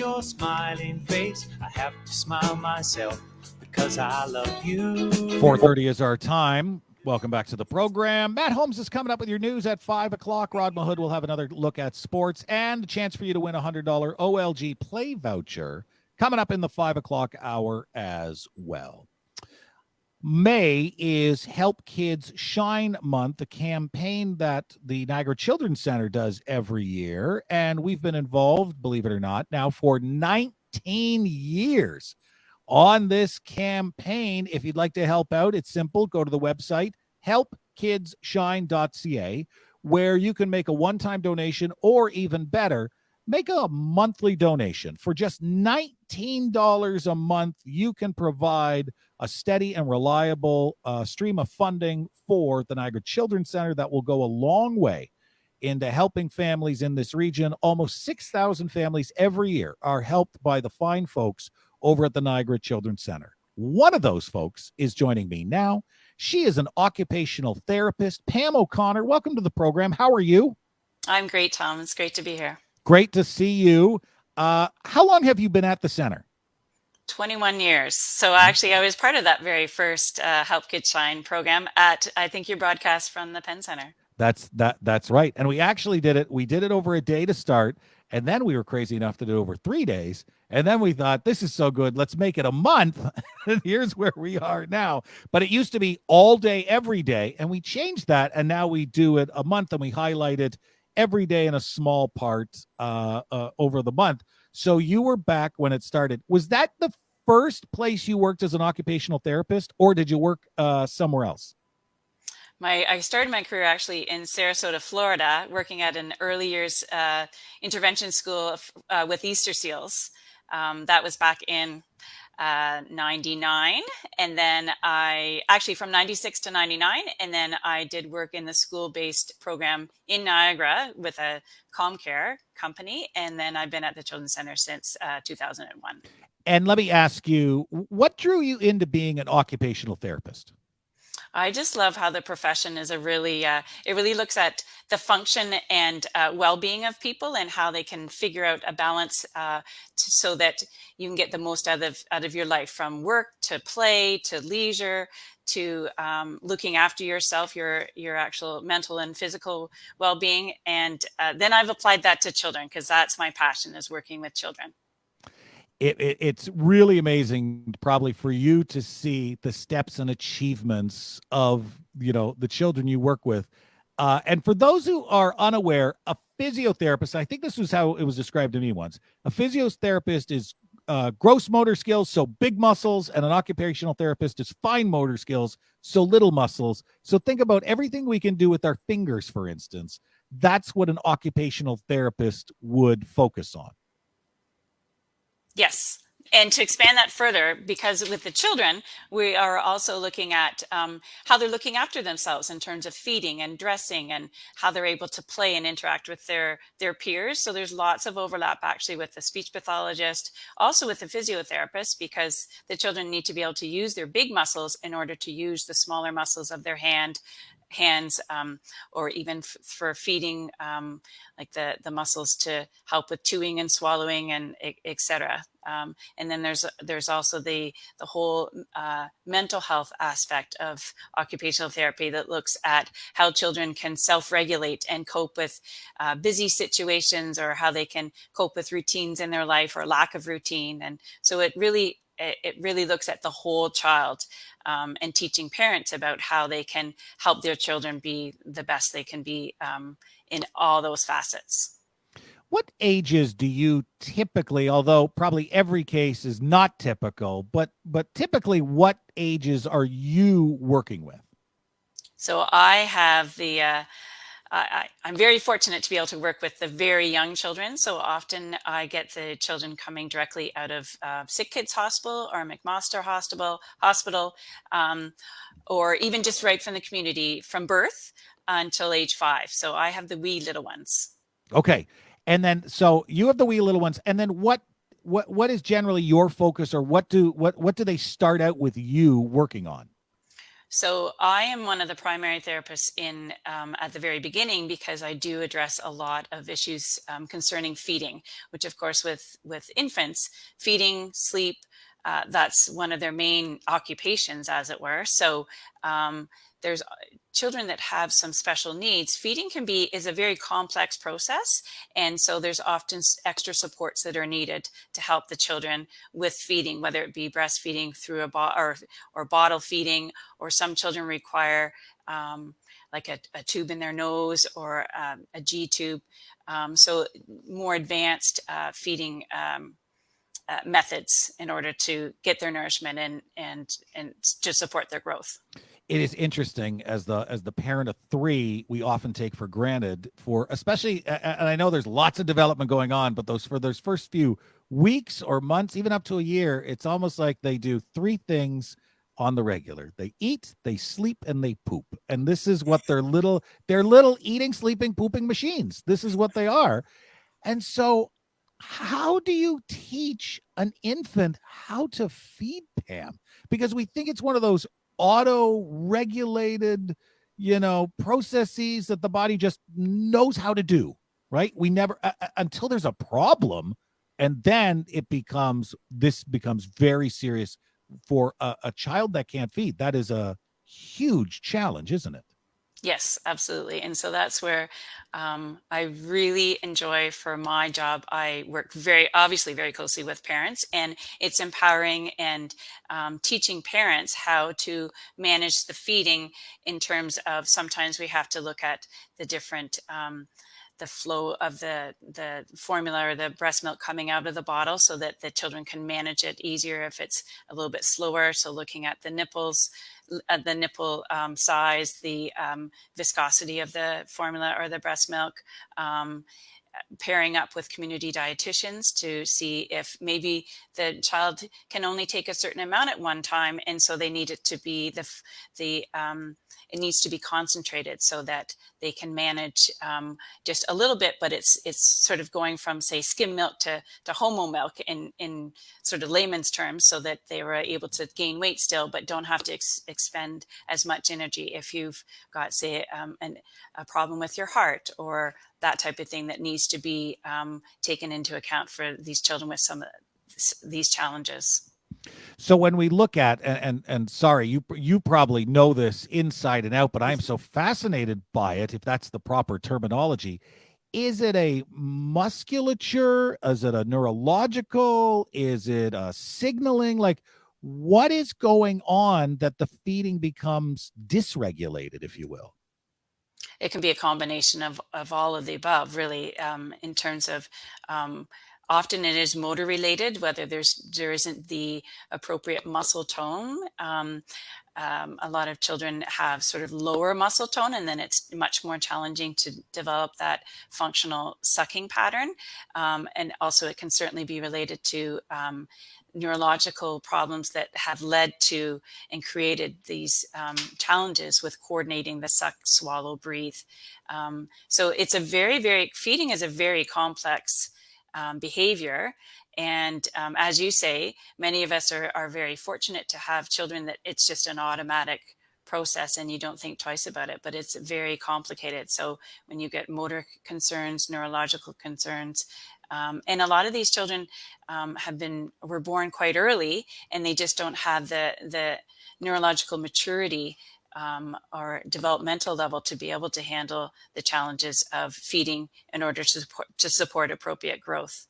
your smiling face. I have to smile myself because I love you. 4:30 is our time. Welcome back to the program. Matt Holmes is coming up with your news at 5 o'clock. Rod Mahood will have another look at sports and a chance for you to win a $100 OLG play voucher coming up in the 5 o'clock hour as well. May is Help Kids Shine Month, a campaign that the Niagara Children's Center does every year. And we've been involved, believe it or not, now for 19 years on this campaign. If you'd like to help out, it's simple. Go to the website, helpkidsshine.ca, where you can make a one-time donation, or even better, make a monthly donation. For just $19 a month, you can provide a steady and reliable stream of funding for the Niagara Children's Center that will go a long way into helping families in this region. Almost 6,000 families every year are helped by the fine folks over at the Niagara Children's Center. One of those folks is joining me now. She is an occupational therapist. Pam O'Connor, welcome to the program. How are you? I'm great, Tom. It's great to be here. Great to see you. How long have you been at the center? 21 years. So actually, I was part of that very first Help Kids Shine program at, I think, your broadcast from the Penn Center. That's right. And we actually did it. We did it over a day to start. And then we were crazy enough to do it over 3 days. And then we thought, this is so good, let's make it a month. And here's where we are now. But it used to be all day, every day. And we changed that. And now we do it a month, and we highlight it every day in a small part over the month. So you were back when it started. Was that the first place you worked as an occupational therapist, or did you work somewhere else? I started my career actually in Sarasota, Florida, working at an early years intervention school with Easter seals. That was back in 99. And then from 96 to 99. And then I did work in the school-based program in Niagara with a Calm Care company. And then I've been at the Children's Center since 2001. And let me ask you, what drew you into being an occupational therapist? I just love how the profession is it really looks at the function and well-being of people, and how they can figure out a balance so that you can get the most out of your life, from work to play to leisure to looking after yourself, your actual mental and physical well-being. And then I've applied that to children, because that's my passion, is working with children. It's really amazing, probably, for you to see the steps and achievements of, the children you work with. And for those who are unaware, a physiotherapist, I think this was how it was described to me once. A physiotherapist is gross motor skills, so big muscles, and an occupational therapist is fine motor skills, so little muscles. So think about everything we can do with our fingers, for instance. That's what an occupational therapist would focus on. Yes. And to expand that further, because with the children, we are also looking at how they're looking after themselves in terms of feeding and dressing, and how they're able to play and interact with their peers. So there's lots of overlap actually with the speech pathologist, also with the physiotherapist, because the children need to be able to use their big muscles in order to use the smaller muscles of their hands, or even for feeding, like the muscles to help with chewing and swallowing, and etc. And then there's also the whole mental health aspect of occupational therapy, that looks at how children can self-regulate and cope with busy situations, or how they can cope with routines in their life, or lack of routine. And so it really looks at the whole child, and teaching parents about how they can help their children be the best they can be in all those facets. What ages do you typically, although probably every case is not typical, but typically what ages are you working with? So I have I'm very fortunate to be able to work with the very young children. So often I get the children coming directly out of Sick Kids Hospital or McMaster Hospital, or even just right from the community, from birth until age 5. So I have the wee little ones. Okay. And then, so you have the wee little ones, and then what is generally your focus, or what do they start out with you working on? So I am one of the primary therapists in at the very beginning, because I do address a lot of issues concerning feeding, which of course with infants, feeding, sleep, that's one of their main occupations, as it were. So there's children that have some special needs. Feeding is a very complex process, and so there's often extra supports that are needed to help the children with feeding, whether it be breastfeeding through or bottle feeding, or some children require like a tube in their nose, or a G tube. So more advanced feeding methods in order to get their nourishment and to support their growth. It is interesting, as the parent of three, we often take for granted, for especially, and I know there's lots of development going on, but those first few weeks or months, even up to a year, it's almost like they do three things on the regular. They eat, they sleep, and they poop. And this is what they're little eating, sleeping, pooping machines. This is what they are. And so how do you teach an infant how to feed, Pam? Because we think it's one of those auto-regulated, processes that the body just knows how to do, right? We never, until there's a problem, and then this becomes very serious for a child that can't feed. That is a huge challenge, isn't it? Yes, absolutely. And so that's where I really enjoy, for my job, I work obviously very closely with parents, and it's empowering and teaching parents how to manage the feeding, in terms of, sometimes we have to look at the different the flow of the formula or the breast milk coming out of the bottle, so that the children can manage it easier if it's a little bit slower. So looking at the nipples, the nipple size, the viscosity of the formula or the breast milk, pairing up with community dietitians to see if maybe the child can only take a certain amount at one time, and so they need it to be it needs to be concentrated, so that they can manage just a little bit, but it's sort of going from, say, skim milk to homo milk in sort of layman's terms, so that they were able to gain weight still, but don't have to expend as much energy if you've got, say, a problem with your heart, or that type of thing that needs to be taken into account for these children with some of these challenges. So when we look at, and sorry, you probably know this inside and out, but I'm so fascinated by it, if that's the proper terminology. Is it a musculature? Is it a neurological? Is it a signaling? Like, what is going on that the feeding becomes dysregulated, if you will? It can be a combination of all of the above, really, in terms of often it is motor related, whether there isn't the appropriate muscle tone. A lot of children have sort of lower muscle tone, and then it's much more challenging to develop that functional sucking pattern. And also it can certainly be related to neurological problems that have led to and created these challenges with coordinating the suck, swallow, breathe. So it's feeding is a very complex behavior. And as you say, many of us are very fortunate to have children that it's just an automatic process and you don't think twice about it, but it's very complicated. So when you get motor concerns, neurological concerns, and a lot of these children were born quite early, and they just don't have the neurological maturity or developmental level to be able to handle the challenges of feeding in order to support appropriate growth.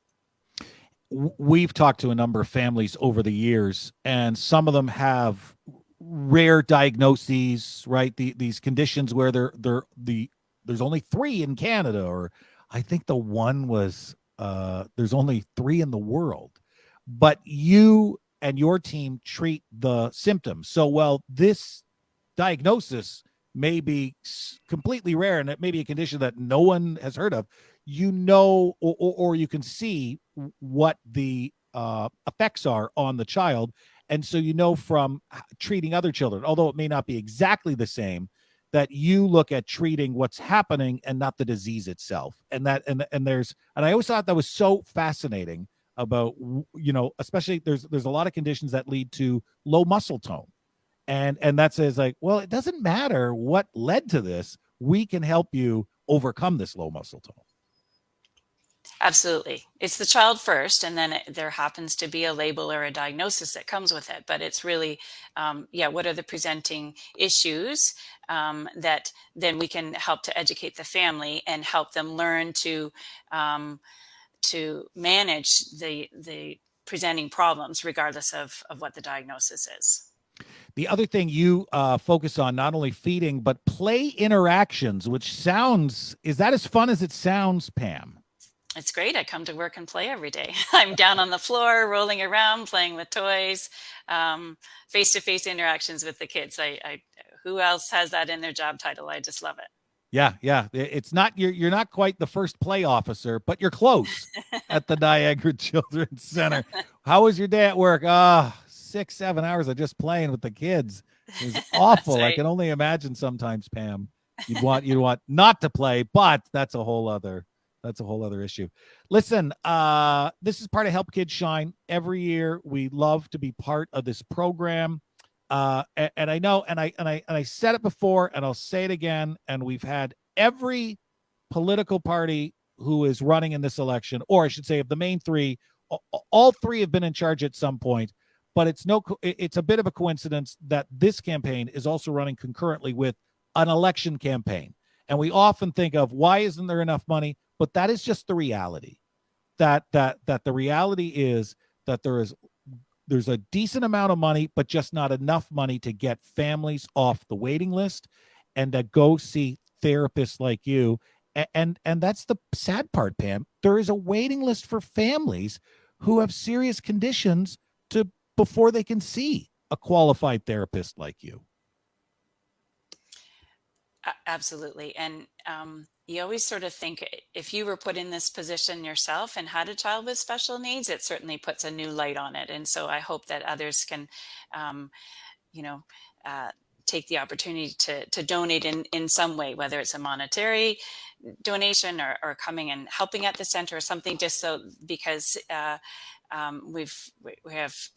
We've talked to a number of families over the years, and some of them have rare diagnoses, right? These conditions where there's only 3 in Canada, or I think the one was there's only 3 in the world. But you and your team treat the symptoms. So, well, this diagnosis may be completely rare, and it may be a condition that no one has heard of. Or you can see what the effects are on the child. And so, from treating other children, although it may not be exactly the same, that you look at treating what's happening and not the disease itself. And I always thought that was so fascinating about, especially there's a lot of conditions that lead to low muscle tone. And that says like, well, it doesn't matter what led to this. We can help you overcome this low muscle tone. Absolutely. It's the child first, and then there happens to be a label or a diagnosis that comes with it. But it's really, what are the presenting issues that then we can help to educate the family and help them learn to manage the presenting problems regardless of what the diagnosis is. The other thing you focus on, not only feeding, but play interactions, which is that as fun as it sounds, Pam? It's great. I come to work and play every day. I'm down on the floor, rolling around, playing with toys, face-to-face interactions with the kids. Who else has that in their job title? I just love it. Yeah. It's not you're not quite the first play officer, but you're close at the Niagara Children's Center. How was your day at work? 6-7 hours of just playing with the kids. It was awful. Right. I can only imagine sometimes, Pam. You'd want not to play, but that's a whole other issue. Listen, this is part of Help Kids Shine. Every year we love to be part of this program. And I know, and I said it before, and I'll say it again. And we've had every political party who is running in this election, or I should say of the main three, all three have been in charge at some point, but it's a bit of a coincidence that this campaign is also running concurrently with an election campaign. And we often think of, why isn't there enough money? But that is just the reality. That the reality is that there's a decent amount of money, but just not enough money to get families off the waiting list and to go see therapists like you. And that's the sad part, Pam. There is a waiting list for families who have serious conditions before they can see a qualified therapist like you. Absolutely. And you always sort of think, if you were put in this position yourself and had a child with special needs, it certainly puts a new light on it. And so I hope that others can, take the opportunity to donate in some way, whether it's a monetary donation or coming and helping at the center or something, just so, because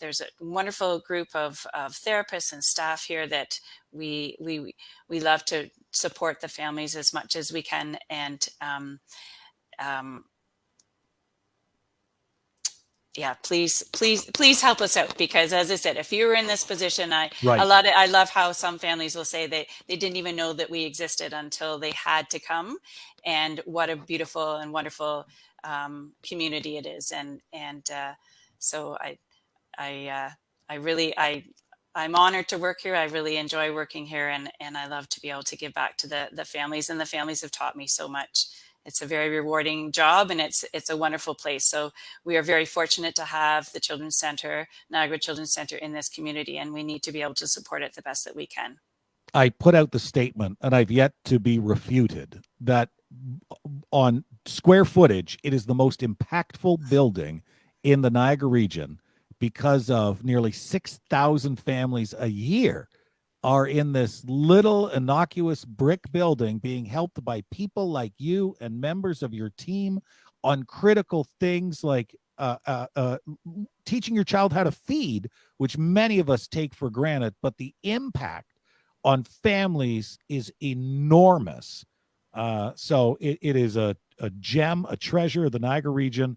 there's a wonderful group of therapists and staff here that we love to support the families as much as we can. And please help us out, because as I said, if you were in this position, I love how some families will say they didn't even know that we existed until they had to come, and what a beautiful and wonderful community it is. So I'm honored to work here. I really enjoy working here, and I love to be able to give back to the families, and the families have taught me so much. It's a very rewarding job, and it's a wonderful place. So we are very fortunate to have the Children's Center, Niagara Children's Center, in this community, and we need to be able to support it the best that we can. I put out the statement, and I've yet to be refuted, that on square footage, it is the most impactful building in the Niagara region, because of nearly 6,000 families a year are in this little innocuous brick building being helped by people like you and members of your team on critical things like teaching your child how to feed, which many of us take for granted, but the impact on families is enormous. So it is a gem, a treasure of the Niagara region.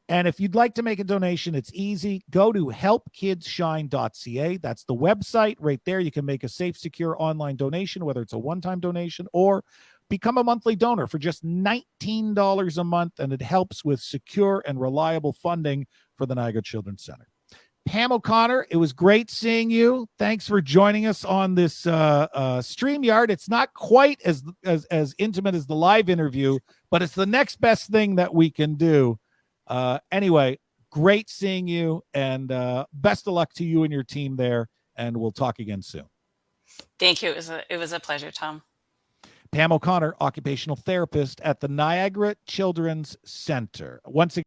And if you'd like to make a donation, it's easy. Go to helpkidsshine.ca. That's the website right there. You can make a safe, secure online donation, whether it's a one-time donation or become a monthly donor for just $19 a month, and it helps with secure and reliable funding for the Niagara Children's Center. Pam O'Connor, it was great seeing you. Thanks for joining us on this StreamYard. It's not quite as intimate as the live interview, but it's the next best thing that we can do. Anyway, great seeing you, and best of luck to you and your team there, and we'll talk again soon. Thank you. It was a pleasure, Tom. Pam O'Connor, occupational therapist at the Niagara Children's Center. Once again,